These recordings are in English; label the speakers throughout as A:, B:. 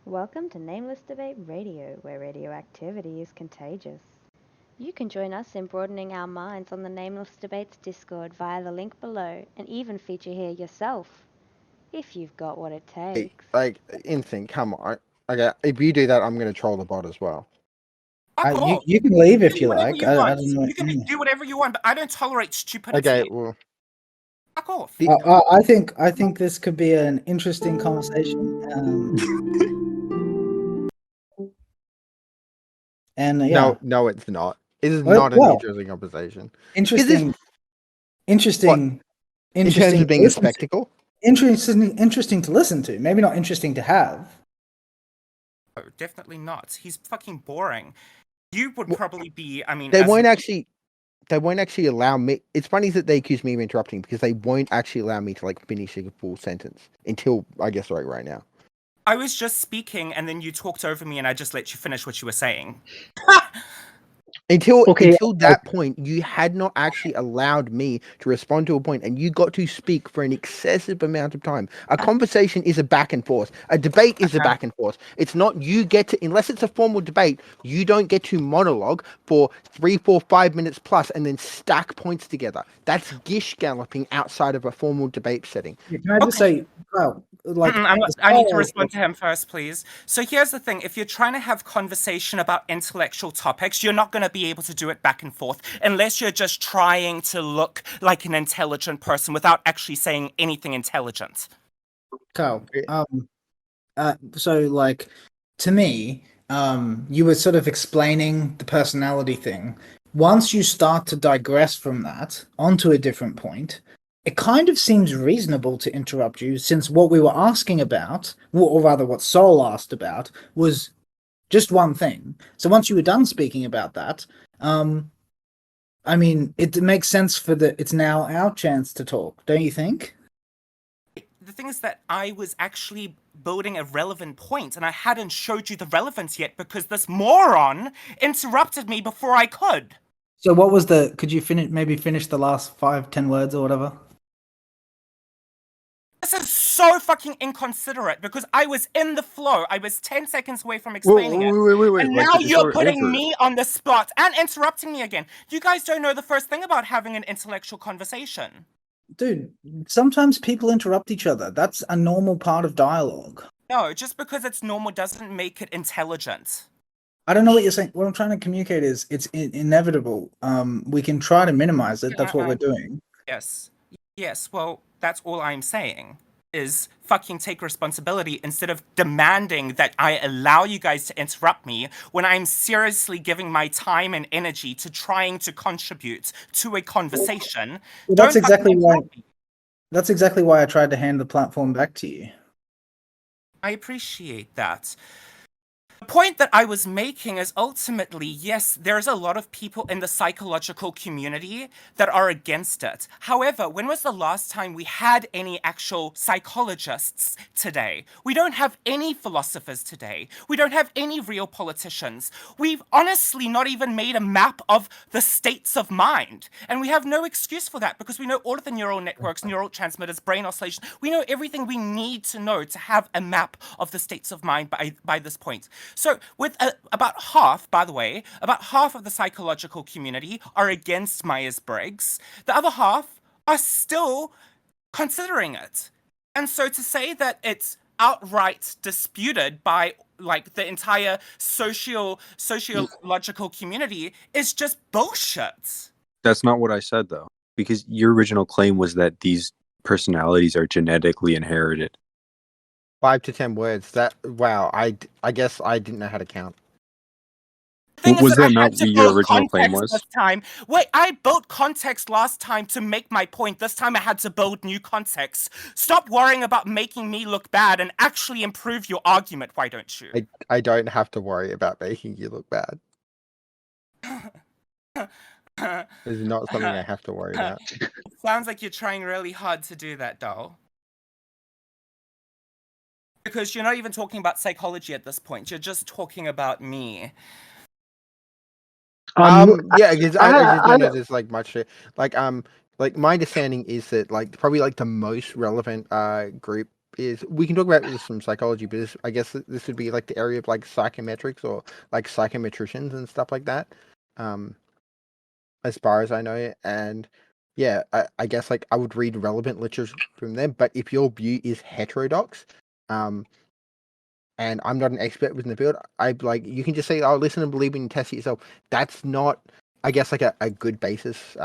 A: Welcome to Nameless Debate Radio, where radioactivity is contagious. You can join us in broadening our minds on the Nameless Debates Discord via the link below and even feature here yourself, if you've got what it takes.
B: Instinct, come on. Okay, if you do that, I'm going to troll the bot as well.
C: Fuck off.
D: You can leave if
C: Do
D: you
C: whatever
D: like.
C: you
D: I
C: want.
D: don't know.
C: You can do whatever you want, but I don't tolerate stupidity.
B: Okay, well,
C: Fuck off.
D: I think this could be an interesting conversation. And yeah,
B: no, it's not. It is
D: Well,
B: not an
D: well,
B: interesting conversation.
D: interesting.
B: In terms of being a spectacle?
D: Interesting to listen to. Maybe not interesting to have.
C: No, definitely not. He's fucking boring. You would probably be, I mean...
B: They won't actually allow me. It's funny that they accuse me of interrupting because they won't actually allow me to finish a full sentence until I guess right now.
C: I was just speaking and then you talked over me and I just let you finish what you were saying.
B: Until that point, you had not actually allowed me to respond to a point, and you got to speak for an excessive amount of time. A conversation is a back and forth. A debate is a back and forth. It's not you get to, unless it's a formal debate, you don't get to monologue for 3, 4, 5 minutes plus and then stack points together. That's gish galloping outside of a formal debate setting.
D: Can I just say, well,
C: I need to respond to him first, please. So here's the thing. If you're trying to have conversation about intellectual topics, you're not going to be able to do it back and forth unless you're just trying to look like an intelligent person without actually saying anything intelligent.
D: Carl, so to me, you were sort of explaining the personality thing. Once you start to digress from that onto a different point, it kind of seems reasonable to interrupt you, since what we were asking about, or rather what Sol asked about, was just one thing. So once you were done speaking about that, I mean, it makes sense it's now our chance to talk, don't you think?
C: The thing is that I was actually building a relevant point, and I hadn't showed you the relevance yet because this moron interrupted me before I could.
D: So what was could you finish the last 5-10 words or whatever?
C: This is so fucking inconsiderate because I was in the flow. I was 10 seconds away from explaining it.
B: Wait.
C: And now you're putting me on the spot and interrupting me again. You guys don't know the first thing about having an intellectual conversation.
D: Dude, sometimes people interrupt each other. That's a normal part of dialogue.
C: No, just because it's normal doesn't make it intelligent.
D: I don't know what you're saying. What I'm trying to communicate is it's inevitable. We can try to minimize it. That's what we're doing.
C: Yes, well, that's all I'm saying is fucking take responsibility instead of demanding that I allow you guys to interrupt me when I'm seriously giving my time and energy to trying to contribute to a conversation.
D: Well, that's exactly why I tried to hand the platform back to you.
C: I appreciate that. The point that I was making is ultimately, yes, there's a lot of people in the psychological community that are against it. However, when was the last time we had any actual psychologists today? We don't have any philosophers today. We don't have any real politicians. We've honestly not even made a map of the states of mind. And we have no excuse for that because we know all of the neural networks, neural transmitters, brain oscillation. We know everything we need to know to have a map of the states of mind by this point. So with about half, by the way, about half of the psychological community are against Myers-Briggs. The other half are still considering it. And so to say that it's outright disputed by the entire sociological community is just bullshit.
E: That's not what I said, though, because your original claim was that these personalities are genetically inherited.
B: 5 to 10 words. Wow. I guess I didn't know how to count.
E: Was that not what your original claim was?
C: This time. Wait, I built context last time to make my point. This time I had to build new context. Stop worrying about making me look bad and actually improve your argument, why don't you?
B: I don't have to worry about making you look bad. It's not something I have to worry about.
C: It sounds like you're trying really hard to do that, doll. Because you're not even talking about psychology at this point. You're just talking about me.
B: Yeah, because I just don't know there's much my understanding is that probably the most relevant group is we can talk about this from psychology, but I guess this would be like the area of like psychometrics or like psychometricians and stuff like that. As far as I know it, and yeah, I guess like I would read relevant literature from them. But if your view is heterodox, and I'm not an expert within the field, I like you can just say, "Oh, listen and believe and test it yourself." That's not, I guess, like a good basis.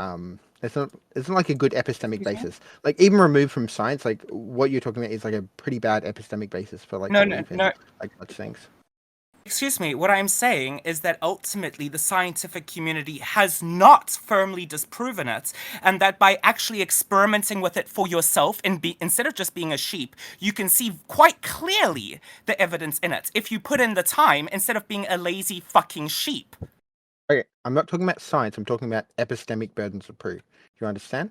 B: It's not like a good epistemic basis. Like even removed from science, like what you're talking about is like a pretty bad epistemic basis for like belief in like such things.
C: Excuse me, what I'm saying is that ultimately the scientific community has not firmly disproven it, and that by actually experimenting with it for yourself instead of just being a sheep, you can see quite clearly the evidence in it if you put in the time instead of being a lazy fucking sheep.
B: Okay, I'm not talking about science, I'm talking about epistemic burdens of proof. Do you understand?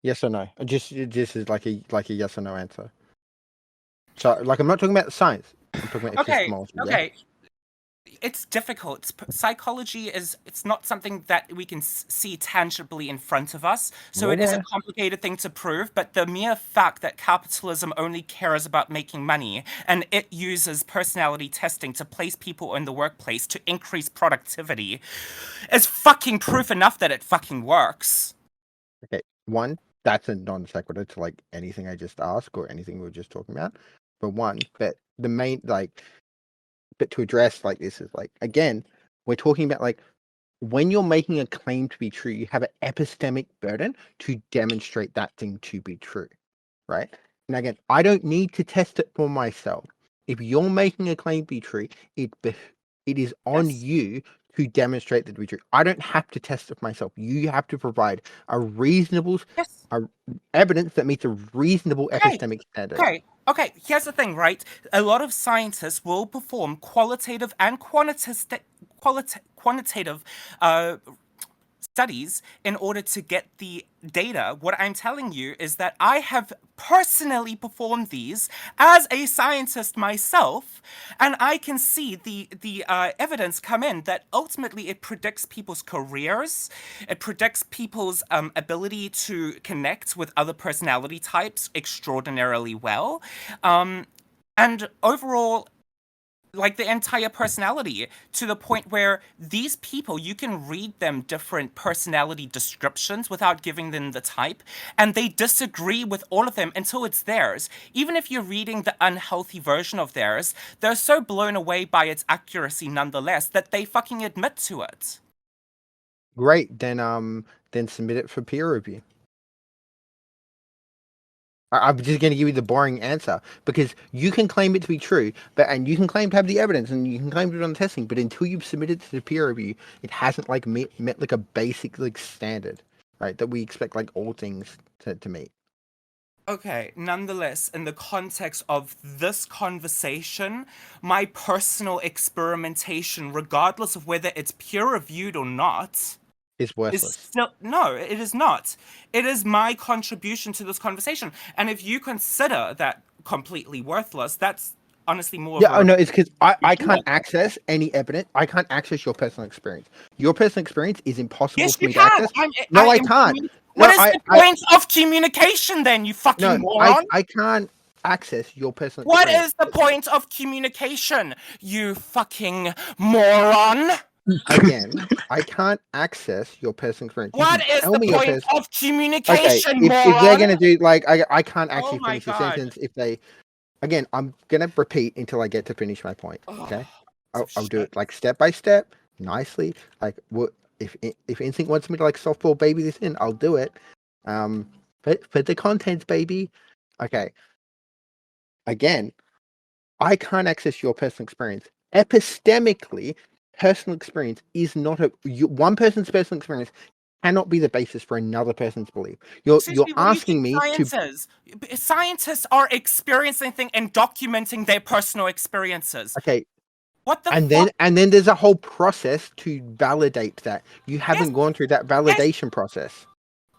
B: Yes or no? Just is like a yes or no answer. So, like, I'm not talking about science. I'm talking about epistemology.
C: Okay. It's difficult. Psychology it's not something that we can see tangibly in front of us. So it is a complicated thing to prove, but the mere fact that capitalism only cares about making money and it uses personality testing to place people in the workplace to increase productivity is fucking proof enough that it fucking works.
B: Okay, one, that's a non sequitur to like anything I just asked or anything we were just talking about. But one, but the main but to address like this is like again, we're talking about like when you're making a claim to be true, you have an epistemic burden to demonstrate that thing to be true, right? And again, I don't need to test it for myself. If you're making a claim to be true, it is on you to demonstrate that to be true. I don't have to test it for myself. You have to provide a reasonable evidence that meets a reasonable epistemic standard.
C: Okay, here's the thing, right? A lot of scientists will perform qualitative and quantitative studies in order to get the data. What I'm telling you is that I have personally performed these as a scientist myself, and I can see the evidence come in that ultimately it predicts people's careers, it predicts people's ability to connect with other personality types extraordinarily well, and overall, like the entire personality, to the point where these people, you can read them different personality descriptions without giving them the type, and they disagree with all of them until it's theirs. Even if you're reading the unhealthy version of theirs, they're so blown away by its accuracy nonetheless that they fucking admit to it.
B: Great, then submit it for peer review. I'm just going to give you the boring answer because you can claim it to be true, and you can claim to have the evidence and you can claim to do it on testing, but until you've submitted to the peer review, it hasn't like met like a basic like standard, right? That we expect like all things to meet.
C: Okay, nonetheless, in the context of this conversation, my personal experimentation, regardless of whether it's peer-reviewed or not,
B: is worthless.
C: No, it is not. It is my contribution to this conversation. And if you consider that completely worthless, that's honestly more
B: no, it's because I can't access any evidence. I can't access your personal experience. Your personal experience is impossible for me to access. I can't.
C: What is the point of communication then, you fucking moron?
B: I can't access your personal
C: What
B: experience.
C: is the point of communication, you fucking moron?
B: Again, I can't access your personal experience.
C: What is the point of communication, moron?
B: If they're going to do, like, I can't actually finish the sentence if they... Again, I'm going to repeat until I get to finish my point, okay? I'll do it, like, step by step, nicely. Like, if Instinct wants me to, like, softball baby this in, I'll do it. But the contents, baby. Okay. Again, I can't access your personal experience. Epistemically, personal experience is not one person's personal experience cannot be the basis for another person's belief. You're asking me to...
C: Scientists are experiencing things and documenting their personal experiences.
B: Okay.
C: What the
B: fuck? And then there's a whole process to validate that. You haven't gone through that validation process.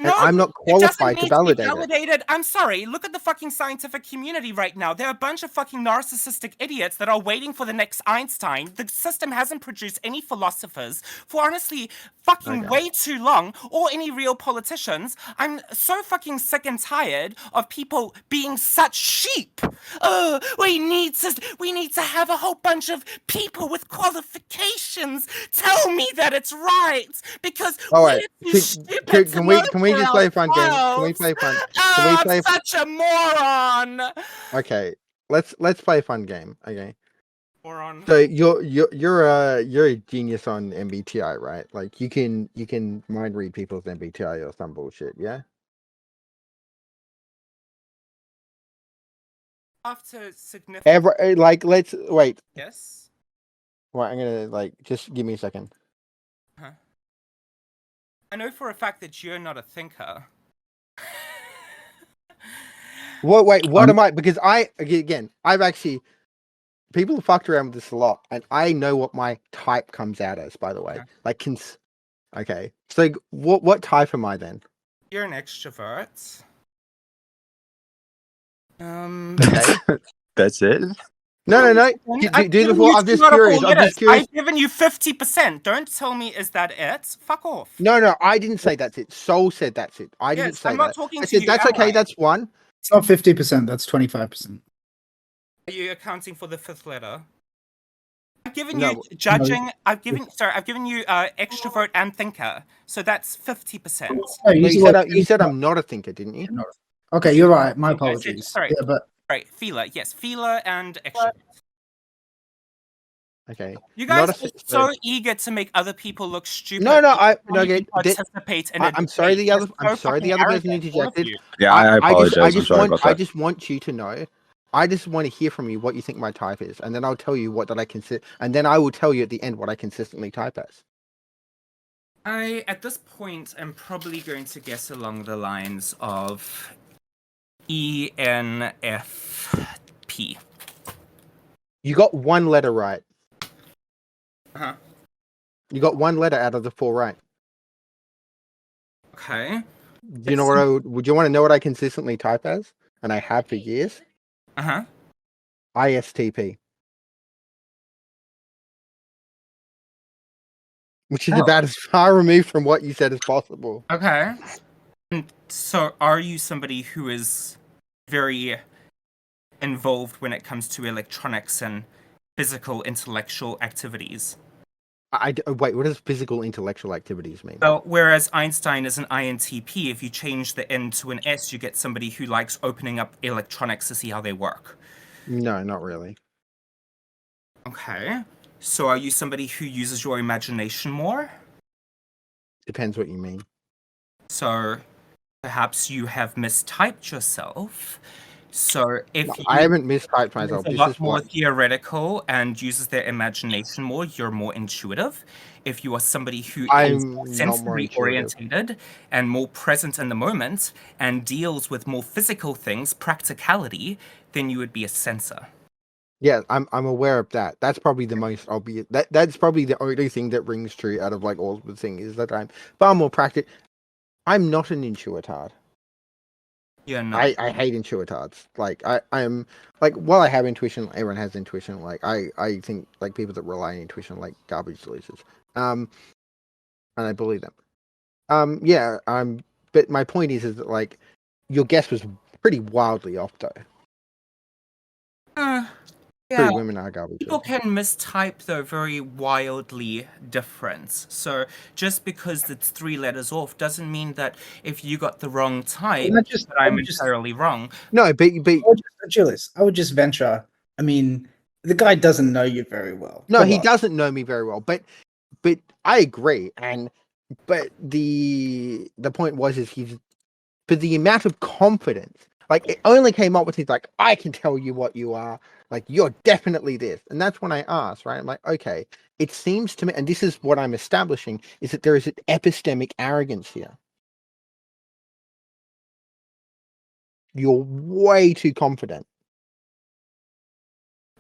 B: And
C: No,
B: I'm not
C: it doesn't
B: qualified to
C: need to be
B: validate it.
C: validated. I'm sorry. Look at the fucking scientific community right now. There are a bunch of fucking narcissistic idiots that are waiting for the next Einstein. The system hasn't produced any philosophers for honestly fucking
B: Okay.
C: way too long, or any real politicians. I'm so fucking sick and tired of people being such sheep. Oh, we need to have a whole bunch of people with qualifications tell me that it's right, because
B: All
C: we're
B: right.
C: too stupid to
B: Can
C: know
B: we
C: for
B: just play a fun game? Can we
C: ourselves.
B: play fun?
C: Oh,
B: Can we
C: I'm
B: play?
C: such a moron.
B: Okay. Let's play a fun game. Okay.
C: Moron.
B: So you're a genius on MBTI, right? Like you can mind read people's MBTI or some bullshit, yeah?
C: After significant
B: Like let's wait.
C: yes.
B: Right, I'm gonna like just give me a second.
C: Huh. I know for a fact that you're not a thinker.
B: What am I? Because I've actually people have fucked around with this a lot, and I know what my type comes out as. By the way,
C: Okay.
B: Okay. So what type am I then?
C: You're an extrovert.
B: Okay.
E: That's it.
B: No.
C: I've
B: Do the
C: given
B: full.
C: you
B: I'm just
C: two out of
B: curious.
C: 4
B: I'm just
C: letters.
B: curious.
C: I've given you 50%. Don't tell me is that it. Fuck off.
B: No, I didn't say that's it. Soul said that's it. I didn't
C: Yes,
B: say
C: I'm not
B: that.
C: talking
B: I
C: to
B: said
C: you,
B: that's
C: am
B: okay.
C: I?
B: That's one.
D: It's not 50%, that's 25%.
C: Are you accounting for the 5th letter? I've given
B: No,
C: you judging. I've given you extrovert and thinker. So that's 50%.
D: No,
B: No,
D: you
B: said I'm not a thinker, didn't you?
D: Okay, you're right. My
C: I said,
D: apologies.
C: sorry.
D: Yeah, but
C: Right, feeler. Yes, feeler and extrovert.
B: Okay.
C: You guys
B: Not a
C: are so eager to make other people look stupid.
B: No,
C: Participate in
B: I'm sorry.
C: debate.
B: I'm sorry. The other person
C: Arrogant, all of
B: interjected.
C: you.
E: Yeah, I apologize.
B: I
E: I'm
B: just
E: sorry
B: want.
E: about that.
B: I just want you to know. I just want to hear from you what you think my type is, and then I'll tell you what that I consider, and then I will tell you at the end what I consistently type as.
C: I, at this point, am probably going to guess along the lines of ENFP.
B: You got one letter right.
C: Uh-huh.
B: You got one letter out of the 4 right.
C: Okay.
B: Do you know what would you want to know what I consistently type as? And I have for years?
C: Uh-huh.
B: ISTP. Which is about as far removed from what you said as possible.
C: Okay. And so are you somebody who is very involved when it comes to electronics and physical intellectual activities?
B: Wait, what does physical intellectual activities mean?
C: Well, whereas Einstein is an INTP, if you change the N to an S, you get somebody who likes opening up electronics to see how they work.
B: No, not really.
C: Okay. So are you somebody who uses your imagination more?
B: Depends what you mean.
C: So perhaps you have mistyped yourself. So if
B: I haven't mistyped
C: is
B: myself.
C: a
B: This
C: lot
B: is
C: more
B: what
C: theoretical and uses their imagination more, you're more intuitive. If you are somebody who
B: I'm
C: is
B: not more
C: sensory
B: intuitive.
C: orientated and more present in the moment and deals with more physical things, practicality, then you would be a sensor.
B: Yeah, I'm aware of that. That's probably the most obvious. That's probably the only thing that rings true out of like all the things is that I'm far more practical. I'm not an intuitard.
C: Yeah, no.
B: I hate intuitards. Like I'm like while I have intuition, everyone has intuition. Like I think like people that rely on intuition are like garbage losers. And I believe them. Yeah. But my point is that like your guess was pretty wildly off though.
C: Yeah.
B: True, women are garbage.
C: People can mistype though very wildly different. So just because it's 3 letters off doesn't mean that if you got the wrong type, that I'm entirely wrong.
B: No, but
D: Julius, I would just venture. I mean, the guy doesn't know you very well.
B: No,
D: Come
B: he
D: on.
B: doesn't know me very well. But I agree. But the point was he's for the amount of confidence. Like it only came up with he's like, I can tell you what you are. Like you're definitely this. And that's when I asked, right? I'm like, okay, it seems to me, and this is what I'm establishing, is that there is an epistemic arrogance here. You're way too confident.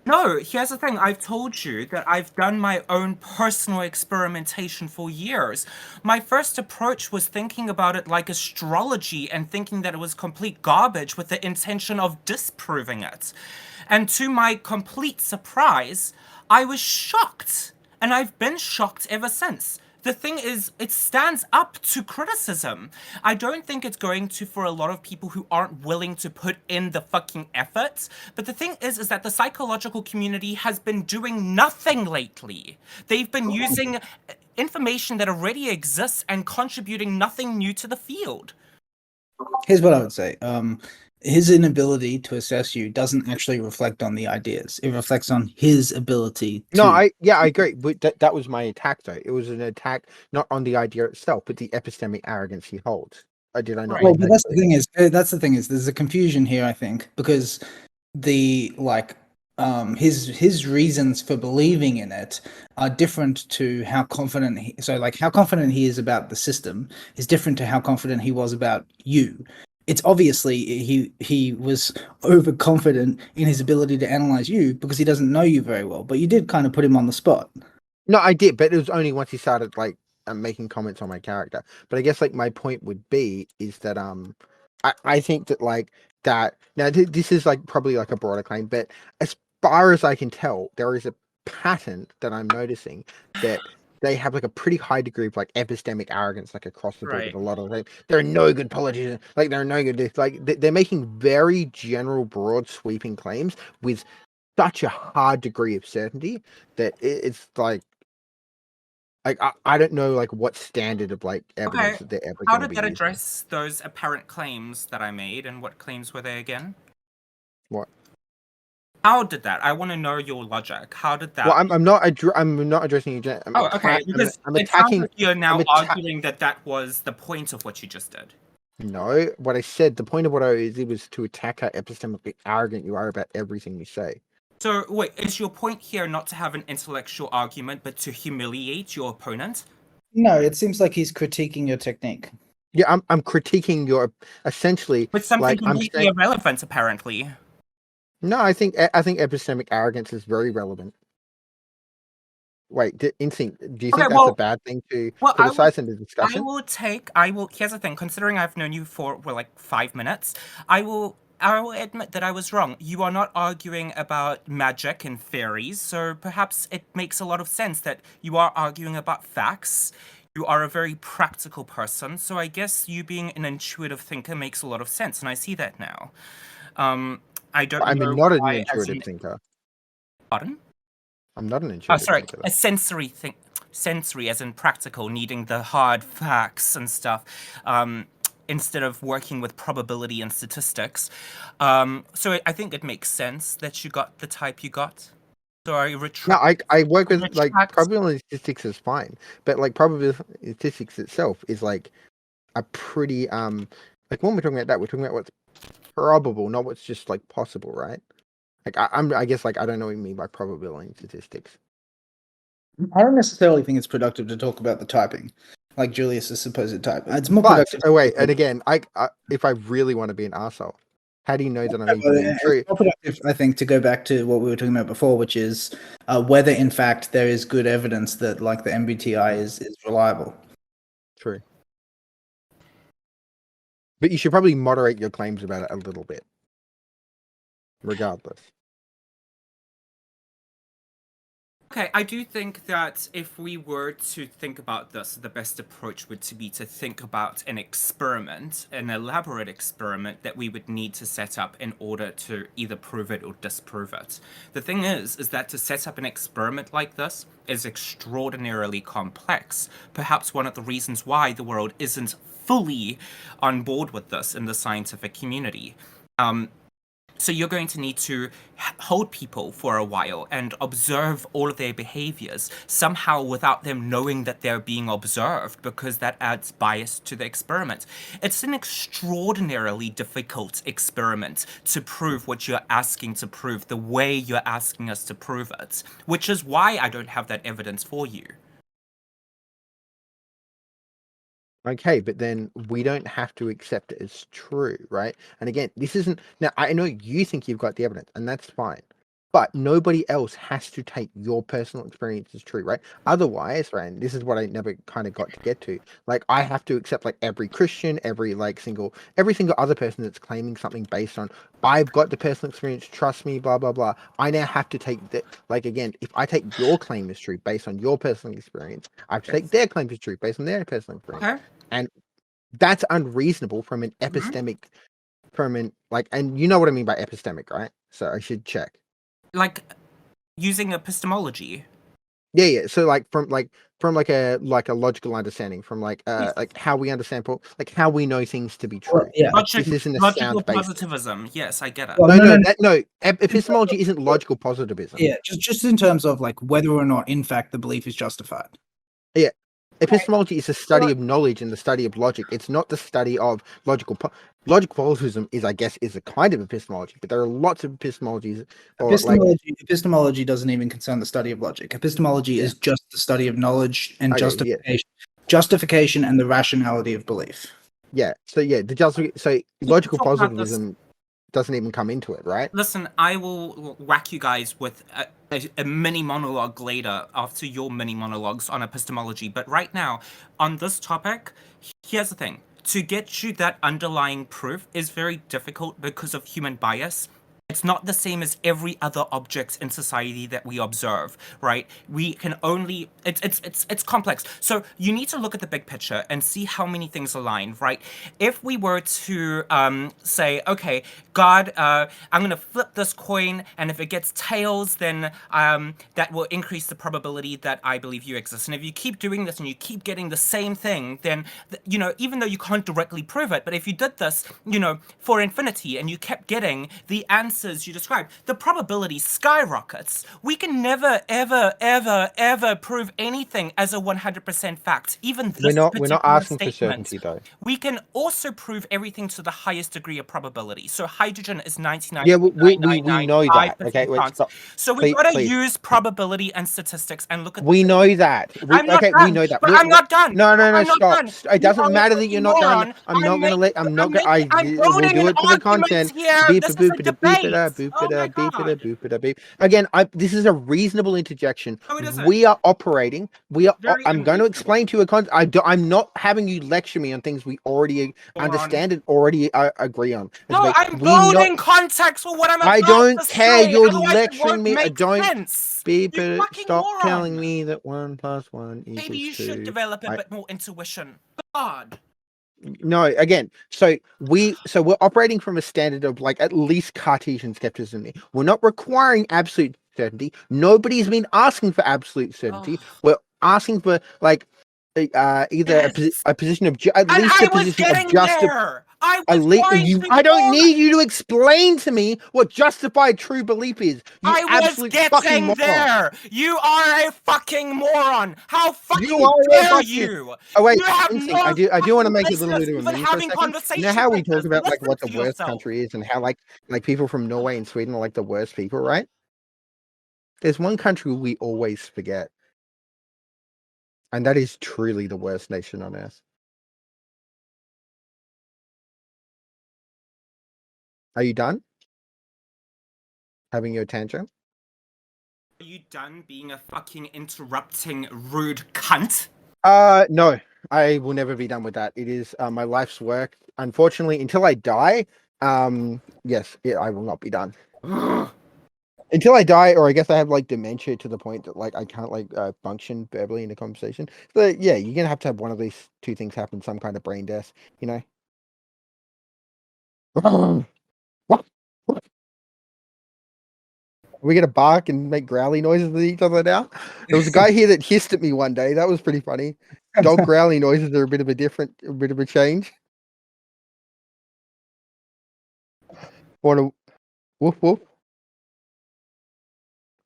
C: No, here's the thing. I've told you that I've done my own personal experimentation for years. My first approach was thinking about it like astrology and thinking that it was complete garbage with the intention of disproving it. And to my complete surprise, I was shocked. And I've been shocked ever since. The thing is, it stands up to criticism. I don't think it's going to for a lot of people who aren't willing to put in the fucking effort. But the thing is that the psychological community has been doing nothing lately. They've been using information that already exists and contributing nothing new to the field.
D: Here's what I would say. His inability to assess you doesn't actually reflect on the ideas. It reflects on his ability to...
B: No, I agree. But that was my attack, though. It was an attack not on the idea itself, but the epistemic arrogance he holds. Did I not?
C: Right.
D: Well, but that's the thing is, there's a confusion here, I think, because the his reasons for believing in it are different to how confident how confident he is about the system is different to how confident he was about you. It's obviously he was overconfident in his ability to analyze you because he doesn't know you very well, but you did kind of put him on the spot.
B: No, I did, but it was only once he started making comments on my character. But I guess my point would be is that I think that that now this is probably a broader claim, but as far as I can tell, there is a pattern that I'm noticing that they have a pretty high degree of epistemic arrogance across the board
C: Right.
B: with a lot of them. There are no good politicians. They're no good. They're making very general, broad, sweeping claims with such a hard degree of certainty that it's I don't know what standard of evidence that they're ever
C: How
B: going to
C: did
B: be
C: that
B: using.
C: address those apparent claims that I made, and what claims were they again?
B: What?
C: How did that? I want to know your logic. How did that?
B: Well, I'm not addressing you.
C: Okay. Because
B: I'm
C: it sounds
B: attacking.
C: like you're now arguing that was the point of what you just did.
B: No, what I said. The point of what I did was to attack how epistemically arrogant you are about everything you say.
C: So wait, is your point here not to have an intellectual argument, but to humiliate your opponent?
D: No, it seems like he's critiquing your technique.
B: Yeah, I'm critiquing your essentially
C: With something
B: I'm
C: completely irrelevant, apparently.
B: No, I think epistemic arrogance is very relevant. Wait, Instinct, do you think that's a bad thing to criticize in the discussion?
C: Here's the thing, considering I've known you for 5 minutes, I will admit that I was wrong. You are not arguing about magic and fairies, so perhaps it makes a lot of sense that you are arguing about facts. You are a very practical person, so I guess you being an intuitive thinker makes a lot of sense, and I see that now. I don't know.
B: I'm not an intuitive thinker.
C: Pardon?
B: I'm not an intuitive thinker.
C: A sensory as in practical, needing the hard facts and stuff, instead of working with probability and statistics. So I think it makes sense that you got the type you got. So I retract.
B: No, I work with probability statistics is fine, but probability statistics itself is a pretty when we're talking about that, we're talking about what's probable, not what's just possible, right? I guess I don't know what you mean by probability and statistics.
D: I don't necessarily think it's productive to talk about the typing, like Julius's supposed type. It's more productive.
B: Oh wait, and again, I if I really want to be an arsehole, how do you know that I'm even true?
D: It's more productive, I think, to go back to what we were talking about before, which is whether in fact there is good evidence that the MBTI is reliable.
B: True. But you should probably moderate your claims about it a little bit. Regardless.
C: Okay, I do think that if we were to think about this, the best approach would be to think about an experiment, an elaborate experiment that we would need to set up in order to either prove it or disprove it. The thing is that to set up an experiment like this is extraordinarily complex. Perhaps one of the reasons why the world isn't fully on board with this in the scientific community. So you're going to need to hold people for a while and observe all of their behaviors, somehow without them knowing that they're being observed, because that adds bias to the experiment. It's an extraordinarily difficult experiment to prove what you're asking to prove, the way you're asking us to prove it, which is why I don't have that evidence for you.
B: Okay, but then we don't have to accept it as true, right? And again, this isn't... Now, I know you think you've got the evidence, and that's fine. but nobody else has to take your personal experience as true, right? Otherwise, right, this is what I never kind of got to get to. Like, I have to accept like every Christian, every single other person that's claiming something based on I've got the personal experience, trust me, blah blah blah. I now have to take that. Like, again, if I take your claim as true based on your personal experience, I have to take their claim as true based on their personal experience,
C: Okay.
B: and that's unreasonable from an epistemic, and you know what I mean by epistemic, right? So I should check.
C: Like using epistemology.
B: Yeah. So from a logical understanding, from like how we understand, like how we know things to be true.
D: Well, yeah.
B: This isn't a
C: Logical
B: sound basis.
C: positivism. Yes, I get it.
D: Well,
B: No. Epistemology isn't logical positivism.
D: Yeah, just in terms of like whether or not, in fact, the belief is justified.
B: Yeah. Epistemology is the study of knowledge and the study of logic. It's not the study of logical positivism. I guess, is a kind of epistemology, but there are lots of epistemologies.
D: Epistemology doesn't even concern the study of logic. Epistemology is just the study of knowledge and justification and the rationality of belief.
B: Yeah. So logical positivism doesn't even come into it, right?
C: Listen, I will whack you guys with a mini monologue later after your mini monologues on epistemology. But right now, on this topic, here's the thing. To get you that underlying proof is very difficult because of human bias. It's not the same as every other object in society that we observe, right? We can only it's complex. So you need to look at the big picture and see how many things align, right? If we were to say, okay, God, I'm gonna flip this coin, and if it gets tails, then that will increase the probability that I believe you exist. And if you keep doing this and you keep getting the same thing, then even though you can't directly prove it, but if you did this, for infinity, and you kept getting the answers you described, the probability skyrockets. We can never, ever, ever, ever prove anything as a 100% fact. Even this
B: we're not asking for certainty, though.
C: We can also prove everything to the highest degree of probability. So hydrogen is 99.
B: Yeah, we know that. Okay, wait, stop.
C: So we gotta use probability and statistics and look at.
B: We know that. We know that.
C: But I'm not done.
B: No, stop. It doesn't matter that you're not done. I'm not gonna let. I'm not gonna. We'll do it for the content. Again, this is a reasonable interjection.
C: No, it isn't.
B: We are operating. I'm going to explain to you I'm not having you lecture me on things we already understand and already agree on.
C: No, I'm building context for what I'm about to say.
B: I don't care. You're lecturing me. I don't.
C: Beeper,
B: stop telling me that 1 + 1 equals 2.
C: Maybe you should develop a bit more intuition. God.
B: No, again, so we're operating from a standard of like at least Cartesian skepticism. We're not requiring absolute certainty. Nobody's been asking for absolute certainty. We're asking for like either a position of at least a position of justice. I don't need you to explain to me what justified true belief is.
C: I was getting there. You are a fucking moron. How fucking dare you?
B: Oh wait,
C: I
B: do want to make a little bit of a meme for a second. You know how we talk about like what the worst country is and how like people from Norway and Sweden are like the worst people, right? There's one country we always forget, and that is truly the worst nation on earth. Are you done having your tantrum?
C: Are you done being a fucking interrupting rude cunt?
B: No, I will never be done with that. It is my life's work. Unfortunately, until I die, yes, I will not be done. Until I die, or I guess I have like dementia to the point that like I can't like function verbally in a conversation. But yeah, you're gonna have to have one of these two things happen, some kind of brain death, We're gonna bark and make growly noises with each other now. There was a guy here that hissed at me one day. That was pretty funny. Dog growly noises are a bit of a change. Want to woof woof?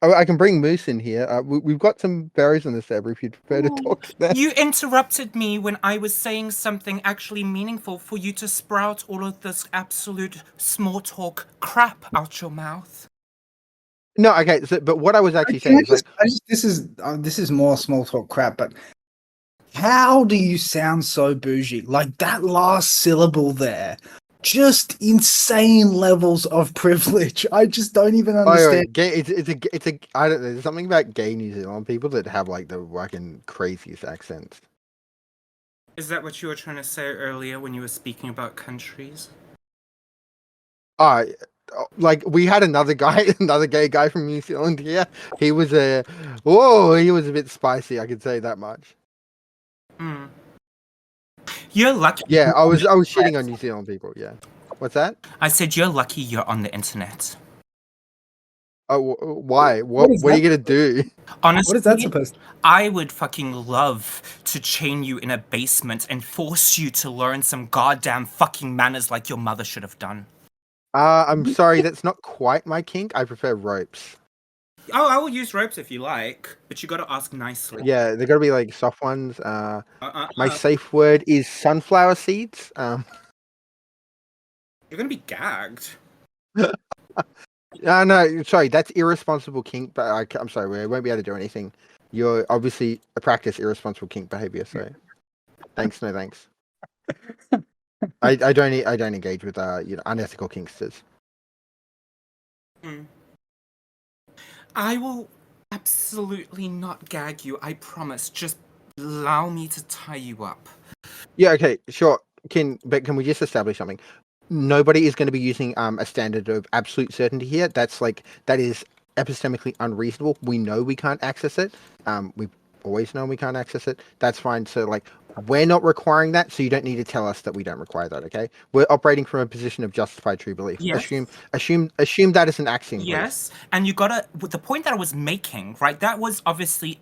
B: Oh, I can bring Moose in here. We've got some berries on the server if you'd prefer to talk to them.
C: You interrupted me when I was saying something actually meaningful for you to sprout all of this absolute small talk crap out your mouth.
B: No, okay, but what I was actually saying is
D: this is more small talk crap, but how do you sound so bougie? Like that last syllable there just insane levels of privilege. I just don't even
B: Oh,
D: understand.
B: gay. It's a. I don't know. There's something about gay New Zealand people that have like the fucking craziest accents.
C: Is that what you were trying to say earlier when you were speaking about countries?
B: Like we had another guy, another gay guy from New Zealand here. He was he was a bit spicy. I could say that much.
C: Hmm. You're lucky.
B: Yeah, I was shitting on New Zealand people. Yeah, what's that?
C: I said you're lucky you're on the internet.
B: Oh, why? What
D: is
B: are you
D: that?
B: gonna do?
C: Honestly,
D: What is that supposed to?
C: I would fucking love to chain you in a basement and force you to learn some goddamn fucking manners like your mother should have done.
B: I'm sorry, that's not quite my kink. I prefer ropes.
C: Oh, I will use ropes if you like, but you gotta ask nicely.
B: Yeah, they're gotta be like soft ones. My safe word is sunflower seeds.
C: You're gonna be gagged.
B: No, sorry, that's irresponsible kink. But I'm sorry, we won't be able to do anything. You're obviously a practice irresponsible kink behavior. So, thanks, no thanks. I don't engage with unethical kinksters.
C: I will absolutely not gag you. I promise. Just allow me to tie you up.
B: Yeah, okay, sure. Can we just establish something? Nobody is going to be using a standard of absolute certainty here. That is epistemically unreasonable. We know we can't access it. We've always known we can't access it. That's fine. So like, we're not requiring that, so you don't need to tell us that we don't require that. Okay, we're operating from a position of justified true belief.
C: Yes.
B: Assume that is an axiom.
C: Yes, and you gotta. The point that I was making, right? That was obviously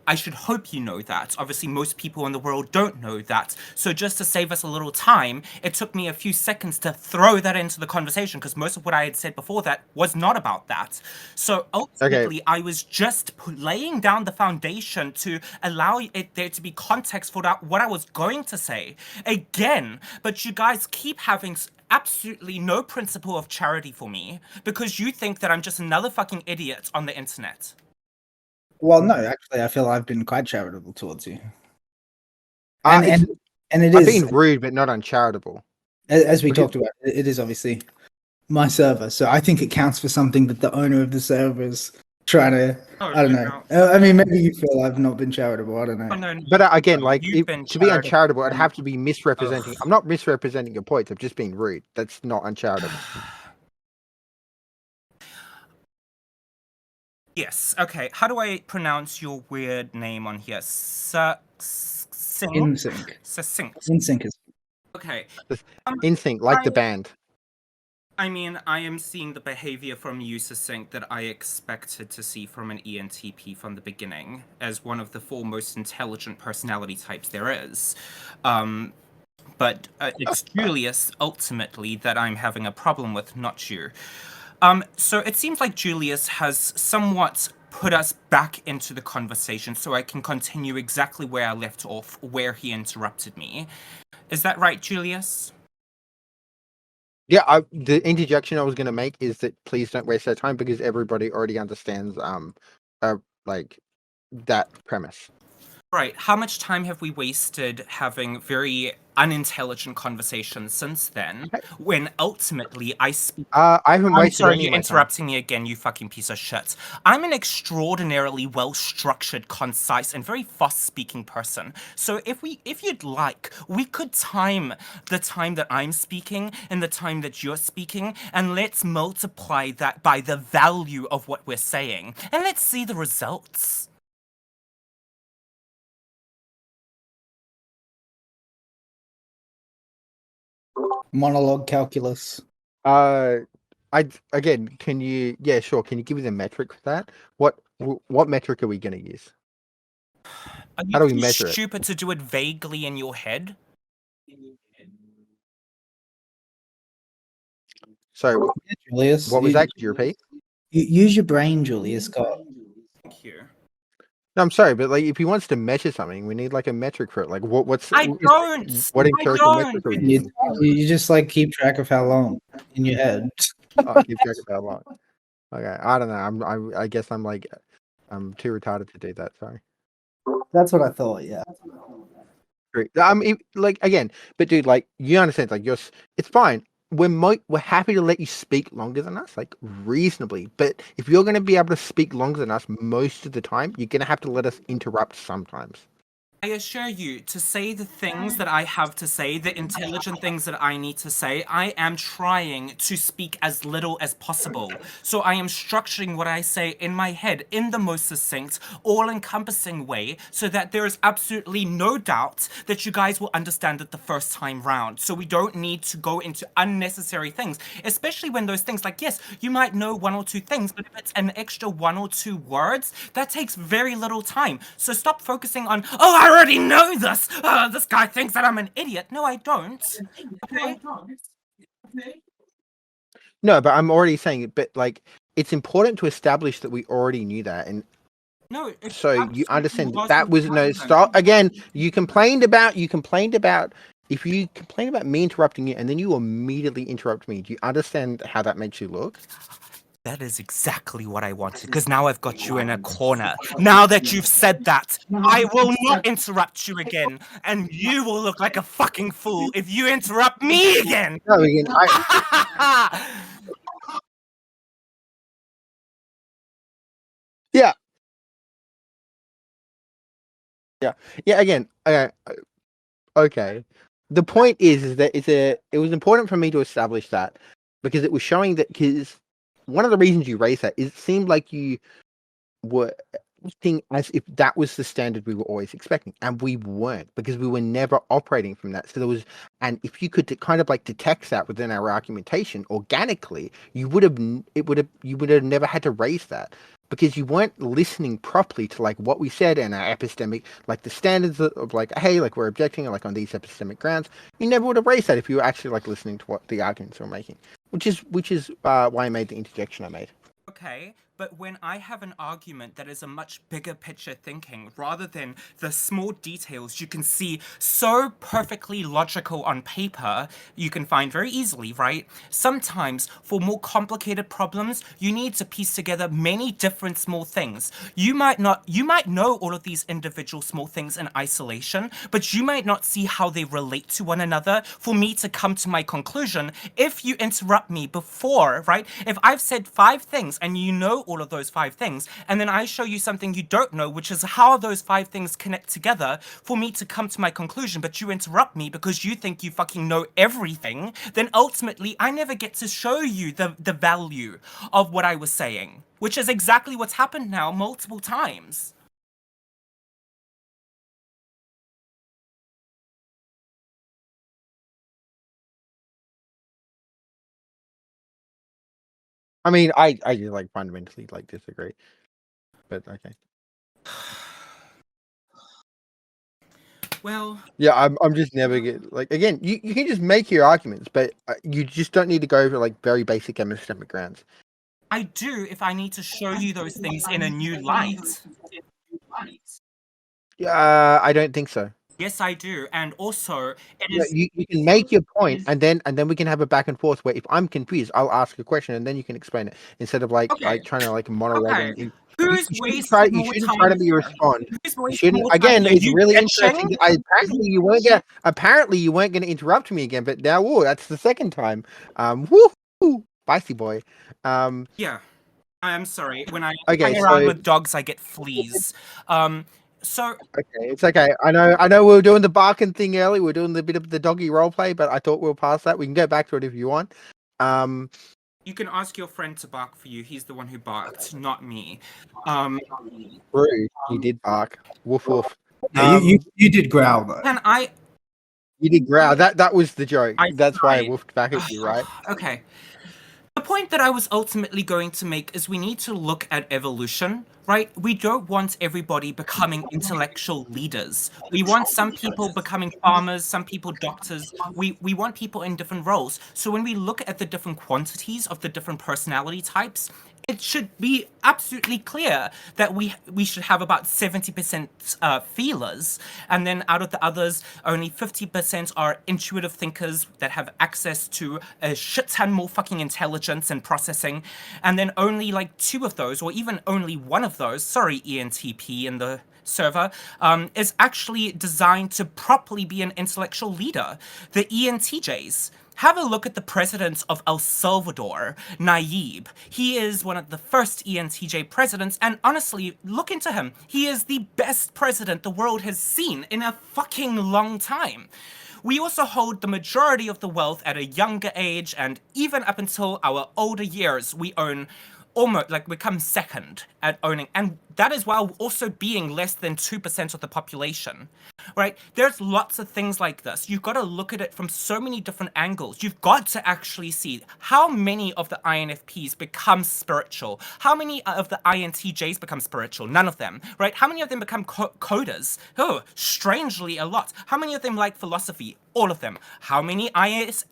C: I should hope you know that. Obviously, most people in the world don't know that. So just to save us a little time, it took me a few seconds to throw that into the conversation because most of what I had said before that was not about that. So ultimately, I was just laying down the foundation to allow there to be context for what I was going to say. Again, but you guys keep having absolutely no principle of charity for me because you think that I'm just another fucking idiot on the internet.
D: Well, no, actually, I feel I've been quite charitable towards you.
B: And
D: it
B: I'm
D: is
B: being rude, but not uncharitable.
D: As we talked about, it is obviously my server, so I think it counts for something that the owner of the server is trying to. I don't know. I mean, maybe you feel I've not been charitable. I don't know.
C: Oh, no,
B: But again, like
C: you've been
B: to be uncharitable, I'd
C: charitable.
B: have to be misrepresenting. I'm not misrepresenting your points. I'm just being rude. That's not uncharitable.
C: Yes. Okay. How do I pronounce your weird name on here?
D: InSync.
C: Succinct.
D: InSync is.
C: Okay.
B: InSync, like the band.
C: I mean, I am seeing the behavior from you, Succinct, that I expected to see from an ENTP from the beginning, as one of the 4 most intelligent personality types there is. But it's Julius, ultimately, that I'm having a problem with, not you. So it seems like Julius has somewhat put us back into the conversation so I can continue exactly where I left off, where he interrupted me. Is that right, Julius?
B: Yeah, the interjection I was going to make is that please don't waste our time because everybody already understands like that premise.
C: Right. How much time have we wasted having very unintelligent conversations since then, when ultimately I speak...
B: I haven't wasted
C: sorry,
B: any
C: you're
B: of my
C: interrupting me again, you fucking piece of shit. I'm an extraordinarily well-structured, concise, and very fast-speaking person. So if you'd like, we could time the time that I'm speaking and the time that you're speaking, and let's multiply that by the value of what we're saying, and let's see the results.
D: Monologue calculus.
B: Can you? Yeah, sure. Can you give me the metric for that? What metric are we going to use? How do we measure it?
C: Stupid to do it vaguely in your head.
B: So,
D: Julius,
B: what was that? Could you repeat?
D: Use your brain, Julius. Scott.
C: Thank you.
B: No, I'm sorry, but like, if he wants to measure something, we need like a metric for it. Like, what empirical metric are we using?
D: You just like keep track of how long in your head.
B: Oh, keep track of how long. Okay, I don't know. I guess I'm too retarded to do that. Sorry.
D: That's what I thought. Yeah.
B: Like again, but dude, like you understand, like it's fine. We're happy to let you speak longer than us, like reasonably. But if you're going to be able to speak longer than us most of the time, you're going to have to let us interrupt sometimes.
C: I assure you, to say the things that I have to say, the intelligent things that I need to say, I am trying to speak as little as possible. So I am structuring what I say in my head in the most succinct, all-encompassing way, so that there is absolutely no doubt that you guys will understand it the first time round. So we don't need to go into unnecessary things, especially when those things, like, yes, you might know one or two things, but if it's an extra one or two words, that takes very little time. So stop focusing on, oh, I already know this. This guy thinks that I'm an idiot. No, I don't. Okay?
B: No, but I'm already saying it. But like, it's important to establish that we already knew that, and
C: No,
B: so you understand
C: wasn't
B: that was no stop. Again, you complained about if you complain about me interrupting you, and then you immediately interrupt me. Do you understand how that makes you look?
C: That is exactly what I wanted, because now I've got you in a corner. Now that you've said that, I will not interrupt you again, and you will look like a fucking fool if you interrupt me again.
B: No, again, yeah, yeah. Again, okay. The point is that it was important for me to establish that because it was showing that because one of the reasons you raised that is it seemed like you were acting as if that was the standard we were always expecting, and we weren't because we were never operating from that. So there was, and if you could kind of like detect that within our argumentation organically, you would have never had to raise that because you weren't listening properly to like what we said in our epistemic, like the standards of like, hey, like we're objecting like on these epistemic grounds. You never would have raised that if you were actually like listening to what the arguments were making, which is why I made the interjection I made.
C: Okay, but when I have an argument that is a much bigger picture thinking, rather than the small details you can see so perfectly logical on paper, you can find very easily, right? Sometimes, for more complicated problems, you need to piece together many different small things. You might know all of these individual small things in isolation, but you might not see how they relate to one another for me to come to my conclusion if you interrupt me before, right? If I've said 5 things and you know all of those 5 things, and then I show you something you don't know, which is how those 5 things connect together for me to come to my conclusion, but you interrupt me because you think you fucking know everything, then ultimately I never get to show you the value of what I was saying, which is exactly what's happened now multiple times.
B: I mean, I like fundamentally like disagree, but okay.
C: Well,
B: Yeah, I'm just never get like again. You can just make your arguments, but you just don't need to go over like very basic epistemic grounds.
C: I do if I need to show you those things in a new light.
B: I don't think so.
C: Yes, I do, and also it
B: Yeah,
C: is.
B: you can make your point, and then we can have a back and forth where if I'm confused, I'll ask a question, and then you can explain it instead of like
C: Okay.
B: trying to like monologue.
C: Okay.
B: And
C: Who's
B: you
C: wasting more
B: shouldn't
C: time
B: try to be
C: here?
B: respond.
C: Who's
B: You
C: wasting
B: shouldn't.
C: more time
B: Again,
C: here?
B: it's
C: You
B: really
C: bitching?
B: interesting. Apparently you weren't going to interrupt me again, but now whoa, that's the second time. Woo, spicy boy.
C: Yeah. I'm sorry. When I
B: Okay,
C: hang around
B: so
C: with dogs, I get fleas. So
B: okay, it's okay. I know we were doing the barking thing early. We are doing the bit of the doggy role play, but I thought we'll pass that. We can go back to it if you want.
C: you can ask your friend to bark for you. He's the one who barked, not me.
B: Rude. He did bark. Woof woof.
D: Yeah, you did growl though.
C: Can I?
B: You did growl. That was the joke.
C: I
B: That's why I
C: tried.
B: woofed back at you, right?
C: Okay. The point that I was ultimately going to make is we need to look at evolution, right? We don't want everybody becoming intellectual leaders. We want some people becoming farmers, some people doctors. We want people in different roles. So when we look at the different quantities of the different personality types, it should be absolutely clear that we should have about 70% feelers, and then out of the others, only 50% are intuitive thinkers that have access to a shit ton more fucking intelligence and processing, and then only like 2 of those, or even only 1 of those, sorry ENTP in the server, is actually designed to properly be an intellectual leader. The ENTJs. Have a look at the president of El Salvador, Nayib. He is one of the first ENTJ presidents, and honestly, look into him. He is the best president the world has seen in a fucking long time. We also hold the majority of the wealth at a younger age, and even up until our older years, we own almost like become second at owning, and that is while also being less than 2% of the population, right? There's lots of things like this. You've got to look at it from so many different angles. You've got to actually see how many of the INFPs become spiritual. How many of the INTJs become spiritual? None of them, right? How many of them become coders? Oh, strangely a lot. How many of them like philosophy? All of them. How many INFPs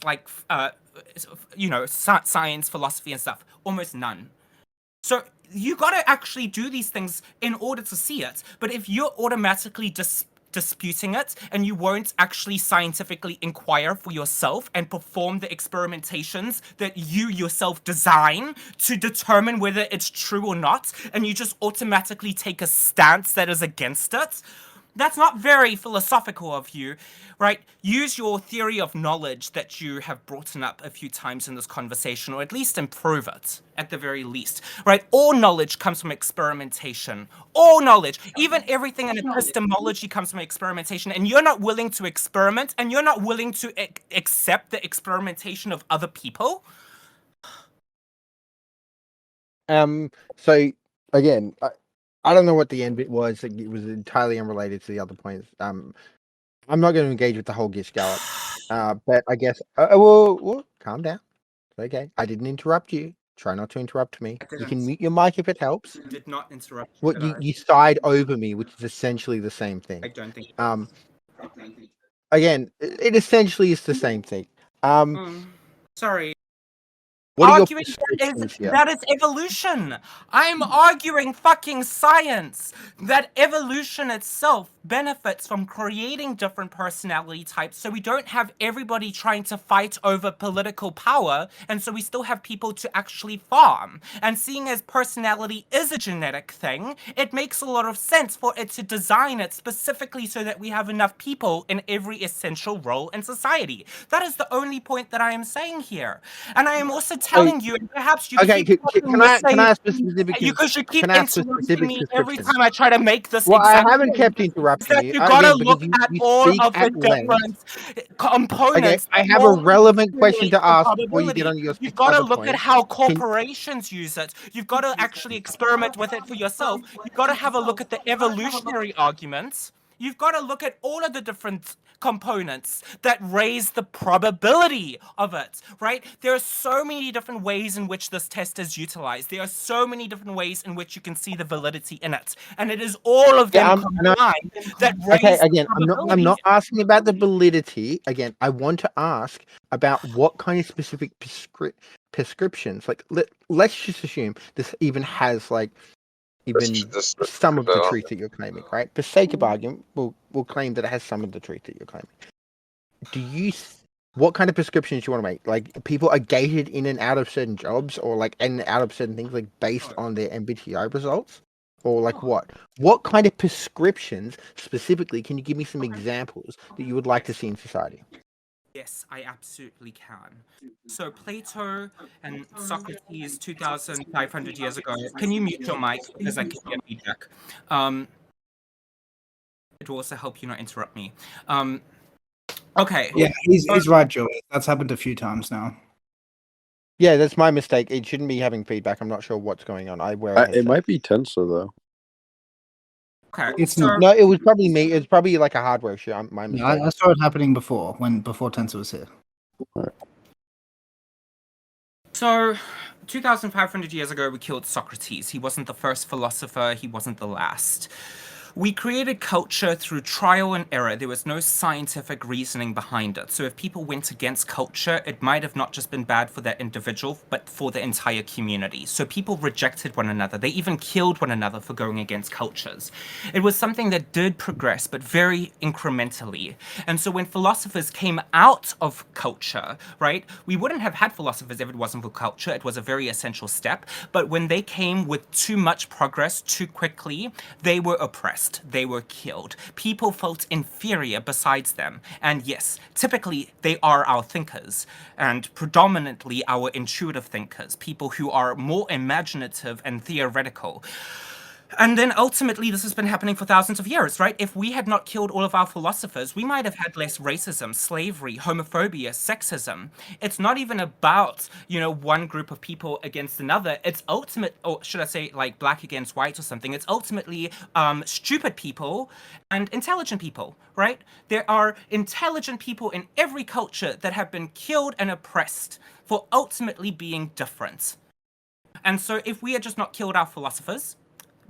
C: like, science, philosophy and stuff? Almost none. So you got to actually do these things in order to see it. But if you're automatically disputing it and you won't actually scientifically inquire for yourself and perform the experimentations that you yourself design to determine whether it's true or not, and you just automatically take a stance that is against it, that's not very philosophical of you, right? Use your theory of knowledge that you have brought up a few times in this conversation, or at least improve it, at the very least, right? All knowledge comes from experimentation. All knowledge, even everything in epistemology comes from experimentation, and you're not willing to experiment, and you're not willing to accept the experimentation of other people?
B: So, again... I don't know what the end bit was. It was entirely unrelated to the other points. I'm not going to engage with the whole Gish Gallop. But I guess... well, calm down. Okay. I didn't interrupt you. Try not to interrupt me. You can mute your mic if it helps.
C: I did not interrupt you.
B: Well, you sighed over me, which is essentially the same thing.
C: I don't think...
B: Again, it essentially is the same thing.
C: Sorry.
B: What are
C: Arguing that is evolution. I'm arguing fucking science. That evolution itself benefits from creating different personality types, so we don't have everybody trying to fight over political power, and so we still have people to actually farm. And seeing as personality is a genetic thing, it makes a lot of sense for it to design it specifically so that we have enough people in every essential role in society. That is the only point that I am saying here. And I am also telling you, and perhaps you keep
B: can I ask for specific?
C: Because you keep interrupting me every time I try to make this.
B: Well, I haven't kept interrupting you.
C: You gotta look at all of the different components.
B: Okay, I have a relevant question to ask before you get on your.
C: You've got to look at how corporations use it. You've got to actually experiment with it for yourself. You've got to have a look at the evolutionary arguments. You've got to look at all of the different components that raise the probability of it, right? There are so many different ways in which this test is utilized. There are so many different ways in which you can see the validity in it. And it is all of them combined that raise
B: again, I'm not asking about the validity. Again, I want to ask about what kind of specific prescriptions. Like, let's just assume this even has, like, even some of the truth that you're claiming, right? For sake of argument, we'll claim that it has some of the truth that you're claiming. What kind of prescriptions do you want to make? Like, people are gated in and out of certain jobs, or like in and out of certain things, like based on their MBTI results, or like what? What kind of prescriptions specifically? Can you give me some examples that you would like to see in society?
C: Yes, I absolutely can. So Plato and Socrates 2,500 years ago. Can you mute your mic because I can hear feedback? It will also help you not interrupt me. Okay.
D: Yeah, he's right, Joey. That's happened a few times now.
B: Yeah, that's my mistake. It shouldn't be having feedback. I'm not sure what's going on.
E: It might be Tensor though.
C: Okay.
B: No, it was probably me. It was probably like a hardware issue. My mistake.
D: Yeah, I saw it happening before Tensor was here.
C: So, 2,500 years ago, we killed Socrates. He wasn't the first philosopher. He wasn't the last. We created culture through trial and error. There was no scientific reasoning behind it. So if people went against culture, it might have not just been bad for that individual, but for the entire community. So people rejected one another. They even killed one another for going against cultures. It was something that did progress, but very incrementally. And so when philosophers came out of culture, right, we wouldn't have had philosophers if it wasn't for culture. It was a very essential step. But when they came with too much progress too quickly, they were oppressed. They were killed. People felt inferior besides them. And yes, typically they are our thinkers, and predominantly our intuitive thinkers, people who are more imaginative and theoretical. And then ultimately, this has been happening for thousands of years, right? If we had not killed all of our philosophers, we might have had less racism, slavery, homophobia, sexism. It's not even about, one group of people against another. It's or should I say, like black against white or something. It's ultimately stupid people and intelligent people, right? There are intelligent people in every culture that have been killed and oppressed for ultimately being different. And so if we had just not killed our philosophers,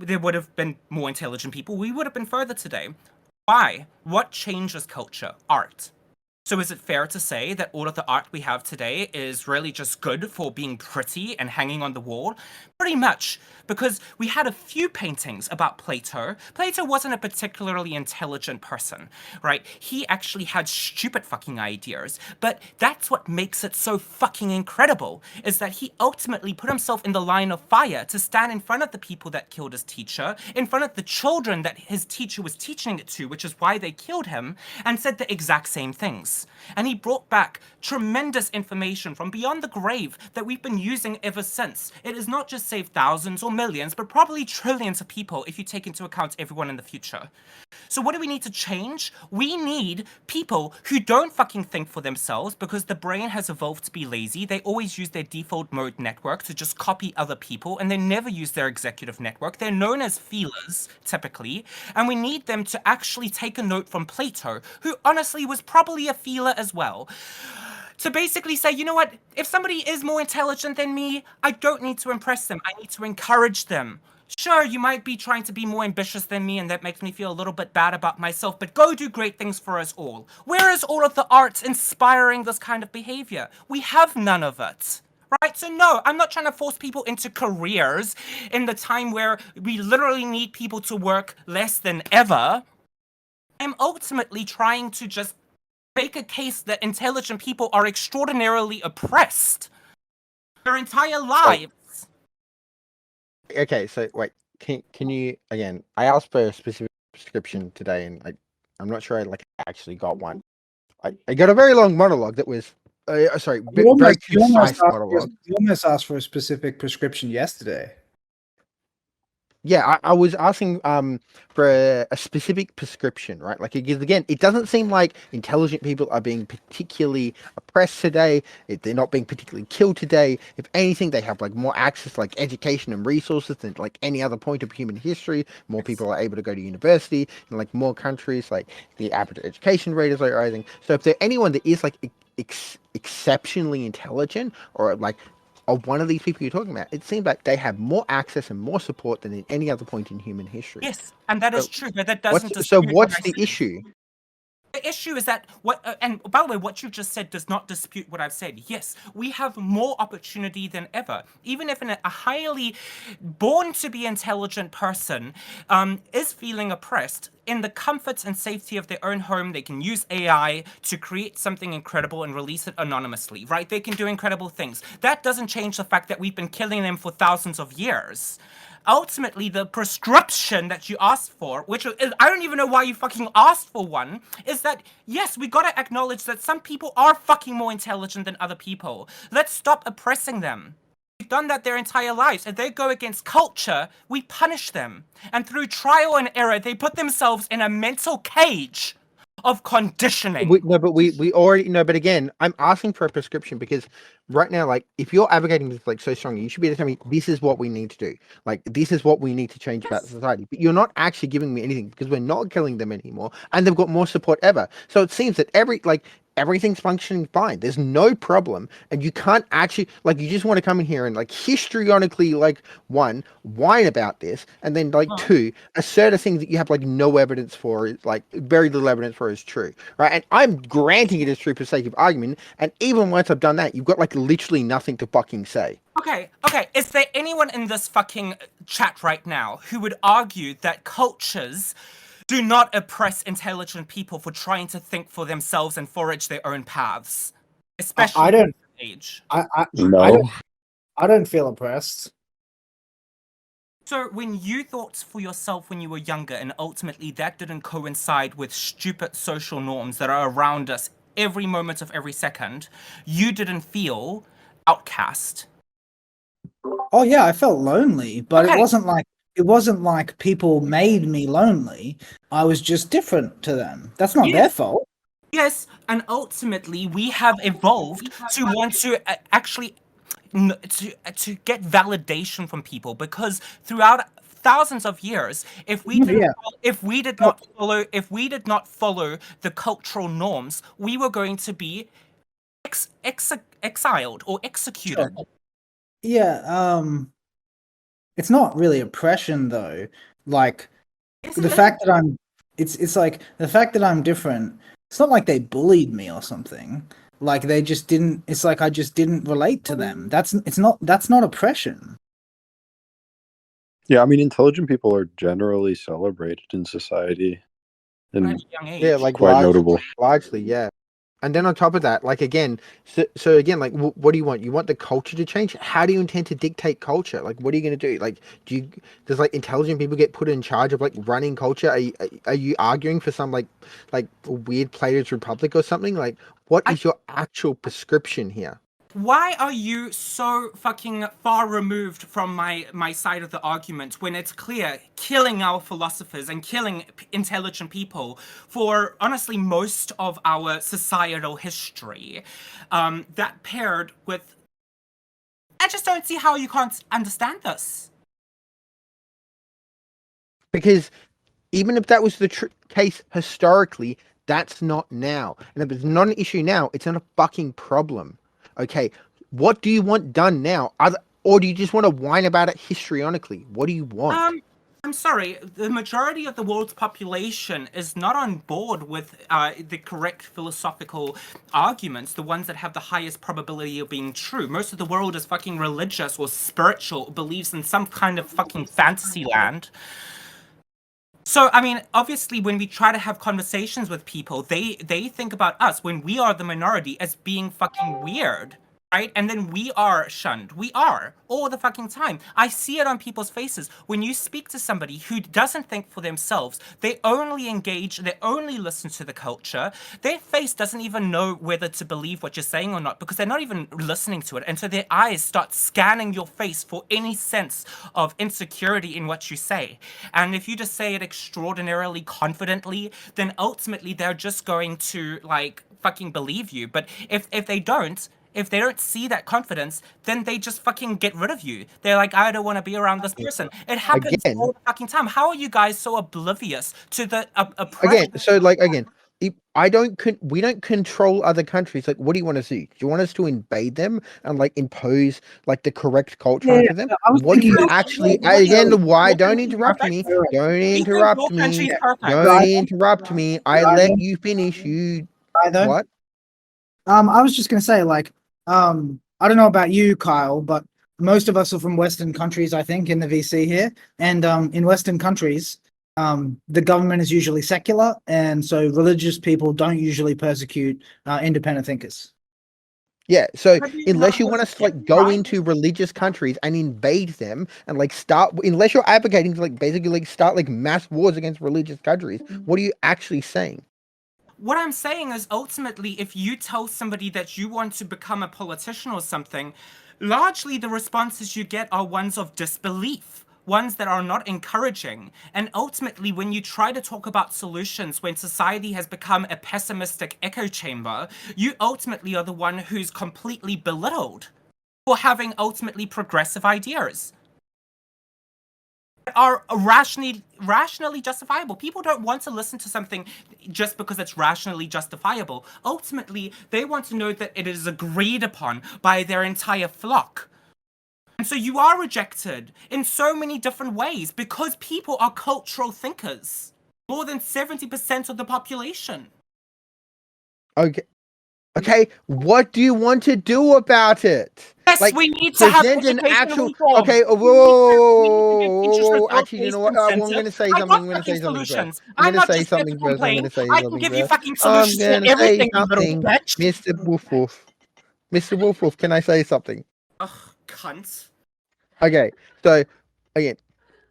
C: there would have been more intelligent people. We would have been further today. Why? What changes culture? Art. So is it fair to say that all of the art we have today is really just good for being pretty and hanging on the wall? Pretty much, because we had a few paintings about Plato. Plato wasn't a particularly intelligent person, right? He actually had stupid fucking ideas, but that's what makes it so fucking incredible, is that he ultimately put himself in the line of fire to stand in front of the people that killed his teacher, in front of the children that his teacher was teaching it to, which is why they killed him, and said the exact same things. And he brought back tremendous information from beyond the grave that we've been using ever since. It has not just saved thousands or millions, but probably trillions of people if you take into account everyone in the future. So what do we need to change? We need people who don't fucking think for themselves, because the brain has evolved to be lazy. They always use their default mode network to just copy other people, and they never use their executive network. They're known as feelers, typically, and we need them to actually take a note from Plato, who honestly was probably a feeler as well, to basically say, you know what, if somebody is more intelligent than me, I don't need to impress them. I need to encourage them. Sure, you might be trying to be more ambitious than me, and that makes me feel a little bit bad about myself, but go do great things for us all. Where is all of the arts inspiring this kind of behavior? We have none of it. Right? So no, I'm not trying to force people into careers in the time where we literally need people to work less than ever. I'm ultimately trying to just make a case that intelligent people are extraordinarily oppressed their entire lives.
B: Okay, so wait, can you again? I asked for a specific prescription today, and I'm not sure I actually got one. I got a very long monologue that was sorry, very concise monologue.
D: You almost asked for a specific prescription yesterday.
B: Yeah, I was asking for a specific prescription, right? Like, again, it doesn't seem like intelligent people are being particularly oppressed today. They're not being particularly killed today. If anything, they have like more access to like education and resources than like any other point of human history. More people are able to go to university in like more countries. Like the average education rate is like rising. So if there's anyone that is like exceptionally intelligent, or like of one of these people you're talking about, it seems like they have more access and more support than in any other point in human history.
C: Yes, and that is true, but that doesn't.
B: So what's the issue?
C: The issue is that and by the way, what you just said does not dispute what I've said. Yes, we have more opportunity than ever. Even if a highly born to be intelligent person is feeling oppressed, in the comforts and safety of their own home, they can use AI to create something incredible and release it anonymously, right? They can do incredible things. That doesn't change the fact that we've been killing them for thousands of years. Ultimately, the prescription that you asked for, which is, I don't even know why you fucking asked for one, is that, yes, we gotta acknowledge that some people are fucking more intelligent than other people. Let's stop oppressing them. They've done that their entire lives. If they go against culture, we punish them. And through trial and error, they put themselves in a mental cage of conditioning.
B: We already know. But again, I'm asking for a prescription because right now, like, if you're advocating this like so strongly, you should be able to tell me this is what we need to do. Like, this is what we need to change about society. But you're not actually giving me anything, because we're not killing them anymore, and they've got more support ever. So it seems that everything's functioning fine. There's no problem, and you can't actually like you just want to come in here and like histrionically like one whine about this, and then like two assert a thing that you have like no evidence for, like very little evidence for is true, right? And I'm granting it is true for sake of argument, and even once I've done that, you've got like literally nothing to fucking say.
C: Okay. Is there anyone in this fucking chat right now who would argue that cultures do not oppress intelligent people for trying to think for themselves and forage their own paths? Especially
D: I don't.
C: age.
E: No.
D: I don't feel oppressed.
C: So when you thought for yourself when you were younger and ultimately that didn't coincide with stupid social norms that are around us every moment of every second, you didn't feel outcast.
D: Oh yeah, I felt lonely, but
C: Okay.
D: it wasn't like people made me lonely. I was just different to them. That's not
C: Yeah.
D: their fault.
C: Yes, and ultimately we have evolved to want to actually to get validation from people, because throughout thousands of years, if we
D: Yeah.
C: did not follow the cultural norms, we were going to be exiled or executed.
D: Sure. Yeah, it's not really oppression though. Like
C: Yes,
D: the
C: it is.
D: fact that it's like the fact that I'm different. It's not like they bullied me or something. Like they just didn't. It's like I just didn't relate to them. That's not oppression.
E: Yeah, I mean, intelligent people are generally celebrated in society,
C: At a
E: and
C: young age.
B: Yeah, like
E: quite notable.
B: largely, yeah. And then on top of that, like again, so again, like what do you want? You want the culture to change? How do you intend to dictate culture? Like, what are you going to do? Like, does like intelligent people get put in charge of like running culture? Are you arguing for some like weird Plato's Republic or something? Like, what is your actual prescription here?
C: Why are you so fucking far removed from my side of the argument when it's clear killing our philosophers and killing intelligent people for honestly most of our societal history, that paired with, I just don't see how you can't understand this.
B: Because even if that was the case historically, that's not now. And if it's not an issue now, it's not a fucking problem. Okay, what do you want done now? Or do you just want to whine about it histrionically? What do you want?
C: I'm sorry, the majority of the world's population is not on board with the correct philosophical arguments, the ones that have the highest probability of being true. Most of the world is fucking religious or spiritual, believes in some kind of fucking fantasy land. So, I mean, obviously, when we try to have conversations with people, they think about us, when we are the minority, as being fucking weird, right? And then we are shunned. We are, all the fucking time. I see it on people's faces. When you speak to somebody who doesn't think for themselves, they only engage, they only listen to the culture, their face doesn't even know whether to believe what you're saying or not, because they're not even listening to it. And so their eyes start scanning your face for any sense of insecurity in what you say. And if you just say it extraordinarily confidently, then ultimately they're just going to like fucking believe you. But if they don't see that confidence, then they just fucking get rid of you. They're like, I don't want to be around this person. It happens
B: Again,
C: all the fucking time. How are you guys so oblivious to the
B: again,
C: oppression?
B: so like again, we don't control other countries. Like, what do you want to see? Do you want us to invade them and like impose like the correct culture onto them?
D: I was
B: What do you
D: thinking.
B: actually?
D: What do you-
B: Again, why?
C: Your
B: Don't
C: country's
B: interrupt
C: perfect.
B: me.
D: Right.
B: Don't
C: We think
B: interrupt
C: your
B: me.
C: country's perfect.
B: Don't
D: Right.
B: interrupt me. I
D: Right.
B: let you finish. You
D: Either.
B: what?
D: I was just gonna say, like, I don't know about you, Kyle, but most of us are from Western countries, I think, in the VC here. And in Western countries, the government is usually secular, and so religious people don't usually persecute independent thinkers.
B: Yeah, so
C: But you
B: unless
C: not
B: you want us to like go
C: right?
B: into religious countries and invade them and like start, unless you're advocating to like basically like start like mass wars against religious countries, what are you actually saying?
C: What I'm saying is ultimately, if you tell somebody that you want to become a politician or something, largely the responses you get are ones of disbelief, ones that are not encouraging. And ultimately, when you try to talk about solutions when society has become a pessimistic echo chamber, you ultimately are the one who's completely belittled for having ultimately progressive ideas. are rationally justifiable. People don't want to listen to something just because it's rationally justifiable. Ultimately, they want to know that it is agreed upon by their entire flock. And so you are rejected in so many different ways because people are cultural thinkers. More than 70% of the population.
B: Okay, what do you want to do about it?
C: Yes,
B: Like,
C: we need to have
B: present an
C: educational
B: actual.
C: reform.
B: Okay,
C: We need to give teachers
B: actually, you know what? I'm
C: results-based
B: going to say
C: incentives. I
B: something.
C: got
B: I'm going to
C: fucking
B: say something first.
C: solutions.
B: I'm
C: I'm
B: going to
C: not
B: say
C: just here to
B: something first. I'm going
C: complain.
B: to say
C: I can
B: something
C: give you
B: first.
C: fucking
B: I'm
C: solutions
B: going
C: to
B: to say
C: everything, you little
B: something,
C: bitch.
B: Mr. Woof Woof. Mr. Woof Woof, can I say something?
C: Ugh, cunt.
B: Okay, so again,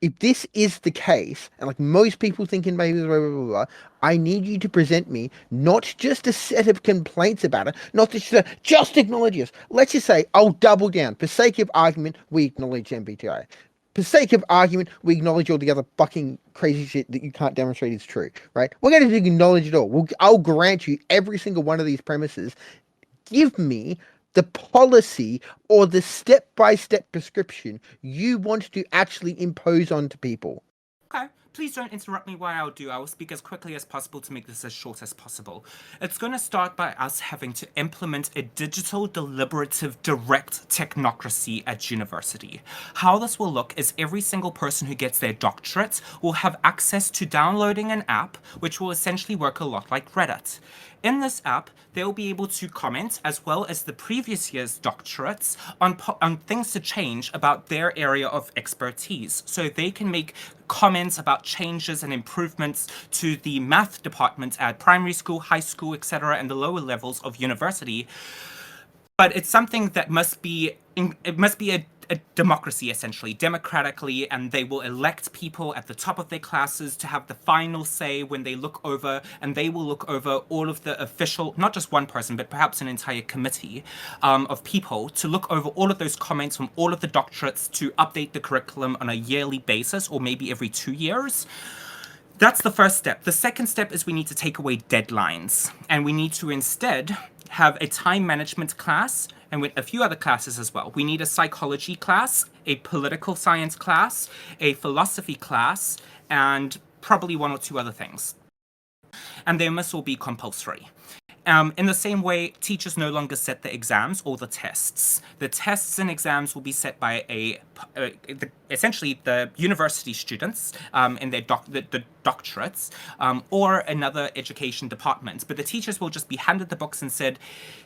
B: if this is the case, and like most people think in maybe blah, blah, blah, blah, I need you to present me not just a set of complaints about it, not just acknowledge us. Let's just say I'll double down. For sake of argument, we acknowledge MBTI. For sake of argument, we acknowledge all the other fucking crazy shit that you can't demonstrate is true, right? We're going to acknowledge it all. I'll grant you every single one of these premises. Give me the policy or the step-by-step prescription you want to actually impose onto people.
C: Okay, please don't interrupt me while I will speak as quickly as possible to make this as short as possible. It's going to start by us having to implement a digital, deliberative, direct technocracy at university. How this will look is every single person who gets their doctorate will have access to downloading an app, which will essentially work a lot like Reddit. In this app, they'll be able to comment, as well as the previous year's doctorates, on things to change about their area of expertise. So they can make comments about changes and improvements to the math department at primary school, high school, etc., and the lower levels of university. But it's something that must be a democracy, essentially, democratically, and they will elect people at the top of their classes to have the final say when they look over, and they will look over all of the official, not just one person, but perhaps an entire committee of people to look over all of those comments from all of the doctorates to update the curriculum on a yearly basis or maybe every 2 years. That's the first step. The second step is we need to take away deadlines, and we need to instead have a time management class and with a few other classes as well. We need a psychology class, a political science class, a philosophy class, and probably one or two other things. And they must all be compulsory. In the same way, teachers no longer set the exams or the tests. The tests and exams will be set by essentially the university students in their the doctorates or another education department. But the teachers will just be handed the books and said,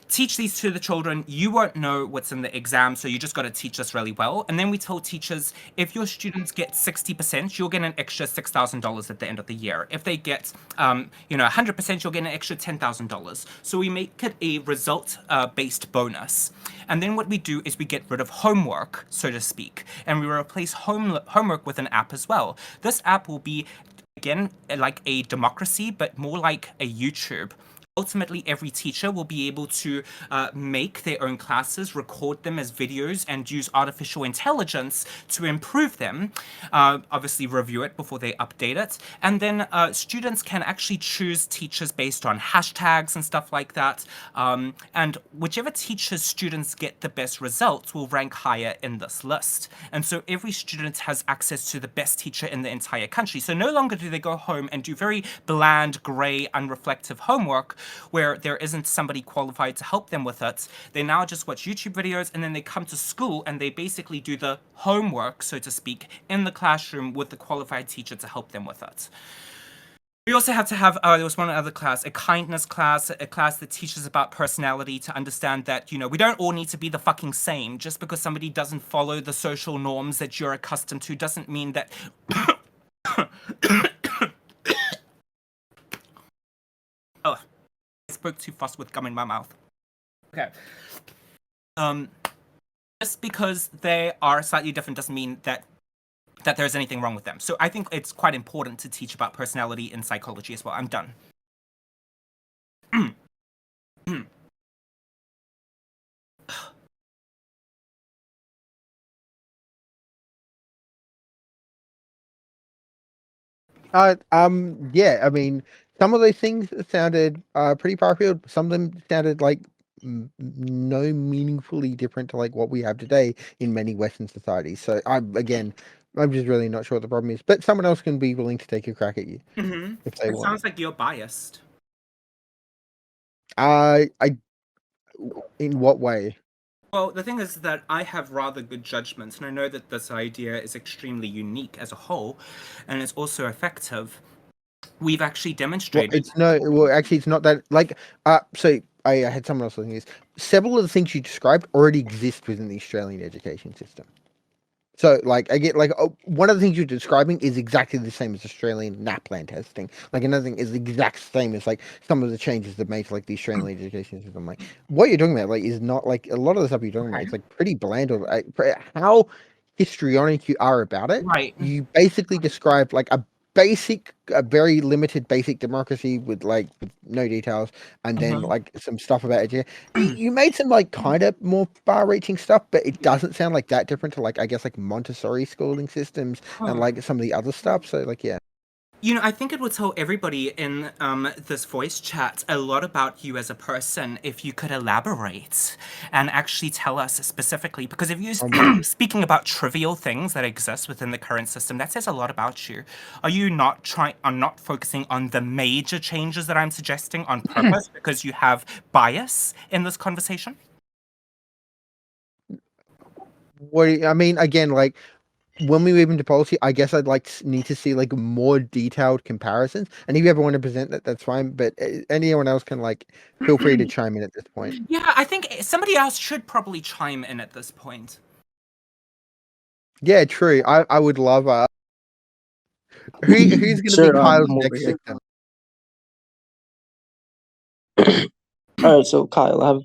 C: teach these to the children. You won't know what's in the exam, so you just got to teach this really well. And then we told teachers, if your students get 60%, you'll get an extra $6,000 at the end of the year. If they get 100%, you'll get an extra $10,000. So we make it a result-based bonus. And then what we do is we get rid of homework, so to speak, and we replace homework with an app as well. This app will be, again, like a democracy, but more like a YouTube. Ultimately, every teacher will be able to make their own classes, record them as videos, and use artificial intelligence to improve them. Obviously, review it before they update it. And then students can actually choose teachers based on hashtags and stuff like that. And whichever teacher's students get the best results will rank higher in this list. And so every student has access to the best teacher in the entire country. So no longer do they go home and do very bland, grey, unreflective homework where there isn't somebody qualified to help them with it. They now just watch YouTube videos, and then they come to school and they basically do the homework, so to speak, in the classroom with the qualified teacher to help them with it. We also have to have, there was one other class, a kindness class, a class that teaches about personality to understand that, we don't all need to be the fucking same. Just because somebody doesn't follow the social norms that you're accustomed to doesn't mean that... Oh, I spoke too fast with gum in my mouth. Okay. Just because they are slightly different doesn't mean that there's anything wrong with them. So I think it's quite important to teach about personality in psychology as well. I'm done.
B: Yeah, I mean, some of those things sounded pretty far afield. Some of them sounded like no meaningfully different to like what we have today in many Western societies. So again, I'm just really not sure what the problem is. But someone else can be willing to take a crack at you if they
C: It
B: want.
C: sounds like you're biased.
B: In what way?
C: Well, the thing is that I have rather good judgments, and I know that this idea is extremely unique as a whole, and it's also effective. We've actually demonstrated.
B: It's not that. So I had someone else looking at this. Several of the things you described already exist within the Australian education system. So, I get one of the things you're describing is exactly the same as Australian NAPLAN testing. Another thing is the exact same as some of the changes that made to the Australian education system. What you're talking about is not a lot of the stuff you're talking about. It's pretty bland. Or how histrionic you are about it.
C: Right.
B: You basically describe a very limited basic democracy with no details, and then some stuff about education. You made some kind of more far-reaching stuff, but it doesn't sound that different to I guess Montessori schooling systems and some of the other stuff. So yeah.
C: I think it would tell everybody in this voice chat a lot about you as a person if you could elaborate and actually tell us specifically, because if you're speaking about trivial things that exist within the current system, that says a lot about you. Are you not focusing on the major changes that I'm suggesting on purpose because you have bias in this conversation?
B: I mean, again, when we move into policy, I guess I'd need to see more detailed comparisons. And if you ever want to present that, that's fine. But anyone else can feel free to chime in at this point.
C: Yeah, I think somebody else should probably chime in at this point.
B: Yeah, true. I would love who's going to be Kyle's next victim?
F: All right, so Kyle, I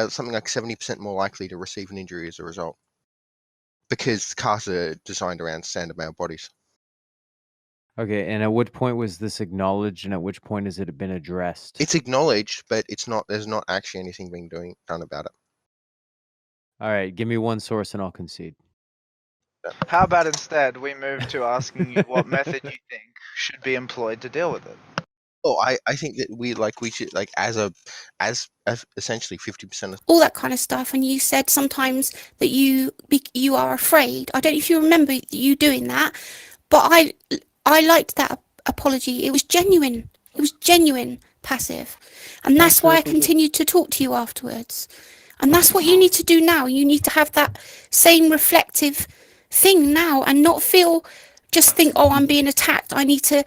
F: have
G: something like 70% more likely to receive an injury as a result, because cars are designed around standard male bodies.
H: Okay, and at what point was this acknowledged, and at which point has it been addressed?
G: It's acknowledged, but it's not. There's not actually anything being done about it.
H: All right, give me one source and I'll concede.
I: How about instead we move to asking you what method you think should be employed to deal with it?
G: Oh, I think that we should as essentially 50% of
J: all that kind of stuff. And you said sometimes that you are afraid. I don't know if you remember you doing that, but I liked that apology. It was genuine. It was genuine passive, and that's why I continued to talk to you afterwards. And that's what you need to do now. You need to have that same reflective thing now, and not just think, oh, I'm being attacked, I need to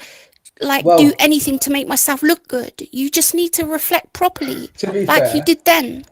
J: do anything to make myself look good. You just need to reflect properly, like you did then.